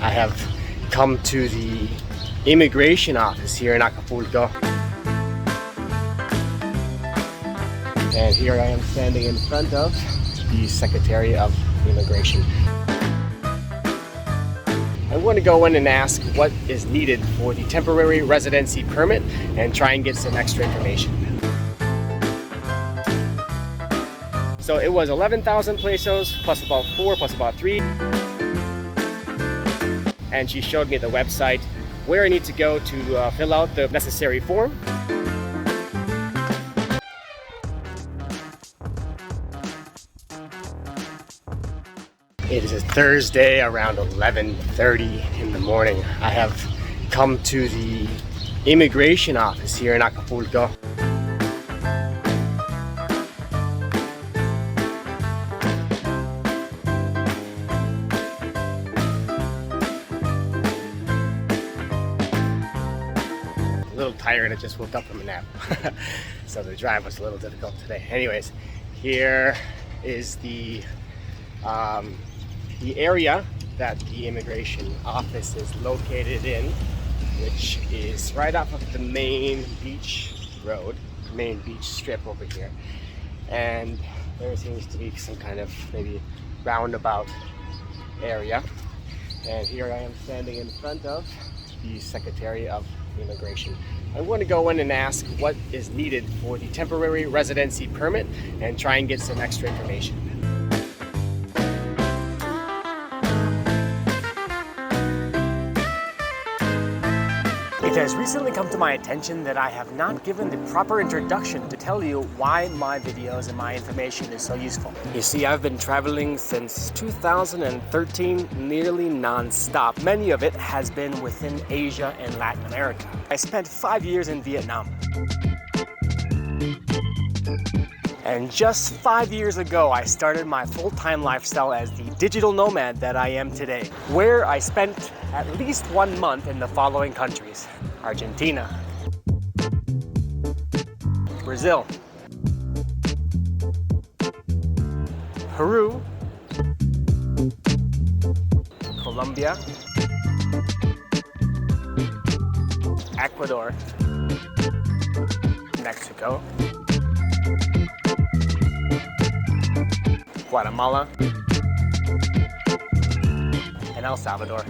I have come to the immigration office here in Acapulco. And here I am standing in front of the Secretary of Immigration. I want to go in and ask what is needed for the temporary residency permit and try and get some extra information. So it was 11,000 pesos plus about 4 plus about 3. And she showed me the website where I need to go to fill out the necessary form. It is a Thursday around 11:30 in the morning. I have come to the immigration office here in Acapulco. A little tired, I just woke up from a nap. So the drive was a little difficult today. Anyways, here is the area that the immigration office is located in, which is right off of the main beach road, main beach strip over here. And there seems to be some kind of maybe roundabout area. And here I am standing in front of the Secretary of Immigration. I want to go in and ask what is needed for the temporary residency permit and try and get some extra information. It has recently come to my attention that I have not given the proper introduction to tell you why my videos and my information is so useful. You see, I've been traveling since 2013, nearly non-stop. Many of it has been within Asia and Latin America. I spent 5 years in Vietnam. And just 5 years ago, I started my full-time lifestyle as the digital nomad that I am today, where I spent at least 1 month in the following countries: Argentina, Brazil, Peru, Colombia, Ecuador, Mexico, Guatemala, and El Salvador.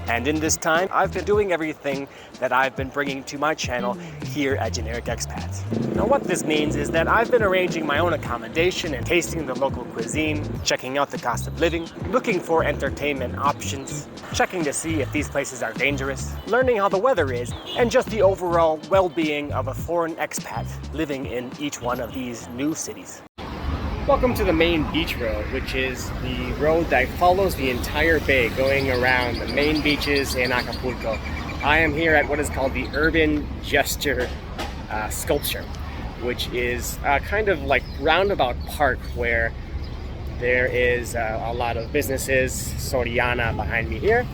And in this time, I've been doing everything that I've been bringing to my channel here at Generic Expats. Now what this means is that I've been arranging my own accommodation and tasting the local cuisine, checking out the cost of living, looking for entertainment options, checking to see if these places are dangerous, learning how the weather is, and just the overall well-being of a foreign expat living in each one of these new cities. Welcome to the main beach road, which is the road that follows the entire bay going around the main beaches in Acapulco. I am here at what is called the Urban Gesture Sculpture, which is kind of like roundabout park where there is a lot of businesses. Soriana behind me here,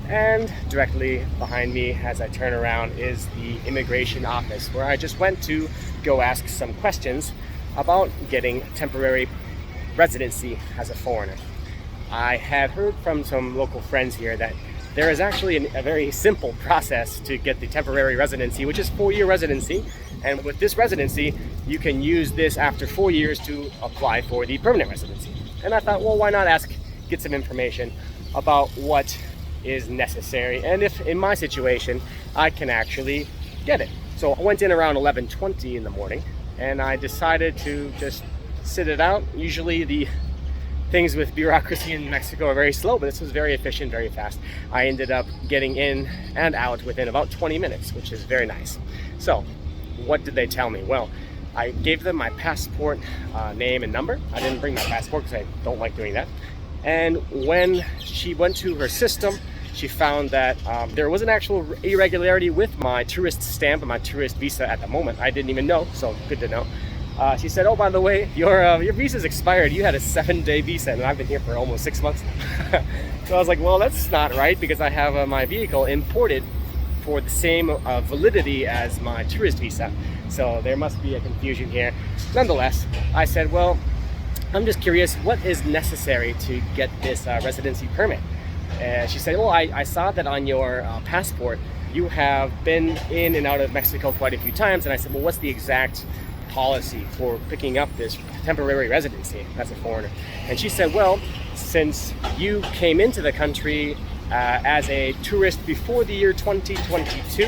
and directly behind me as I turn around is the immigration office, where I just went to go ask some questions about getting temporary residency as a foreigner. I had heard from some local friends here that there is actually a very simple process to get the temporary residency, which is 4-year residency. And with this residency, you can use this after 4 years to apply for the permanent residency. And I thought, well, why not get some information about what is necessary, and if in my situation, I can actually get it. So I went in around 11:20 in the morning, and I decided to just sit it out. Usually the things with bureaucracy in Mexico are very slow, but this was very efficient, very fast. I ended up getting in and out within about 20 minutes, which is very nice. So what did they tell me? Well, I gave them my passport name and number. I didn't bring my passport because I don't like doing that. And when she went to her system, she found that there was an actual irregularity with my tourist stamp and my tourist visa at the moment. I didn't even know, so good to know. She said, oh, by the way, your visa's expired. You had a 7-day visa, and I've been here for almost 6 months now. So I was like, well, that's not right, because I have my vehicle imported for the same validity as my tourist visa. So there must be a confusion here. Nonetheless, I said, well, I'm just curious, what is necessary to get this residency permit? And she said, well, I saw that on your passport, you have been in and out of Mexico quite a few times. And I said, well, what's the exact policy for picking up this temporary residency as a foreigner? And she said, well, since you came into the country as a tourist before the year 2022,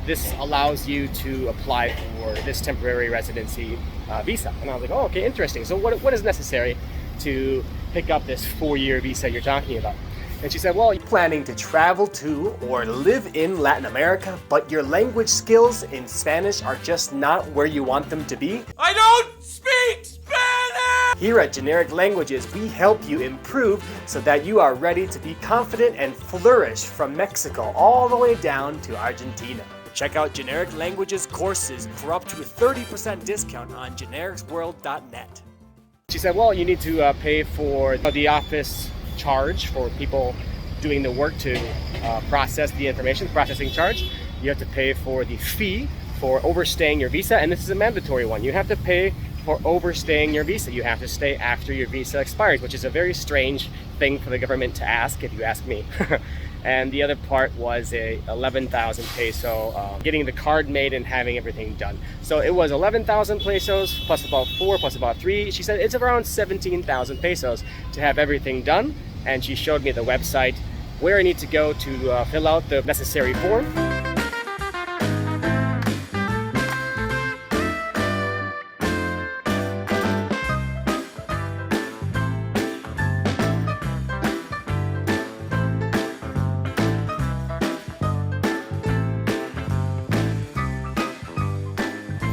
this allows you to apply for this temporary residency visa. And I was like, oh, okay, interesting. So what is necessary to pick up this 4-year visa you're talking about? And she said, well, you're planning to travel to or live in Latin America, but your language skills in Spanish are just not where you want them to be. I don't speak Spanish! Here at Generic Languages, we help you improve so that you are ready to be confident and flourish from Mexico all the way down to Argentina. Check out Generic Languages courses for up to a 30% discount on genericsworld.net. She said, well, you need to pay for the office charge for people doing the work to process the information, processing charge. You have to pay for the fee for overstaying your visa, and this is a mandatory one. You have to pay for overstaying your visa. You have to stay after your visa expires, which is a very strange thing for the government to ask, if you ask me. And the other part was a 11,000 peso getting the card made and having everything done. So it was 11,000 pesos plus about 4 plus about 3. She said it's around 17,000 pesos to have everything done. And she showed me the website where I need to go to fill out the necessary form.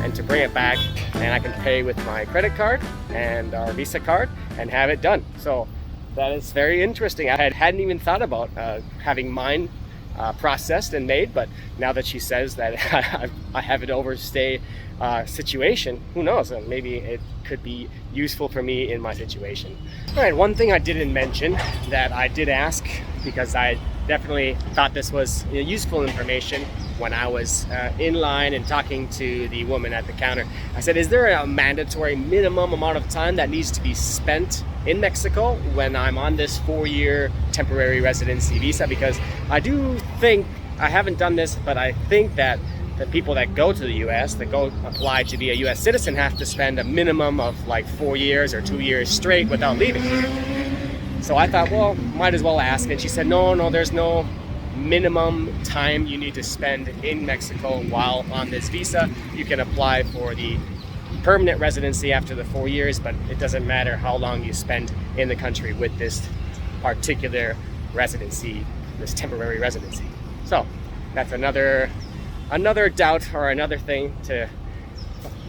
And to bring it back, and I can pay with my credit card and our Visa card and have it done. So that is very interesting. I hadn't even thought about having mine processed and made, but now that she says that I have an overstay situation, who knows? Maybe it could be useful for me in my situation. All right, one thing I didn't mention that I did ask, because I definitely thought this was useful information when I was in line and talking to the woman at the counter. I said, is there a mandatory minimum amount of time that needs to be spent in Mexico when I'm on this 4-year temporary residency visa? Because I do think, I haven't done this, but I think that the people that go to the US, that go apply to be a US citizen, have to spend a minimum of like 4 years or 2 years straight without leaving. So I thought, well, might as well ask. And she said, no, there's no minimum time you need to spend in Mexico while on this visa. You can apply for the permanent residency after the 4 years, but it doesn't matter how long you spend in the country with this particular residency, this temporary residency. So that's another doubt or another thing to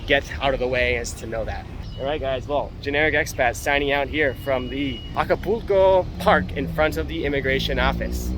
get out of the way, is to know that. All right, guys, well, Generic Expat signing out here from the Acapulco Park in front of the immigration office.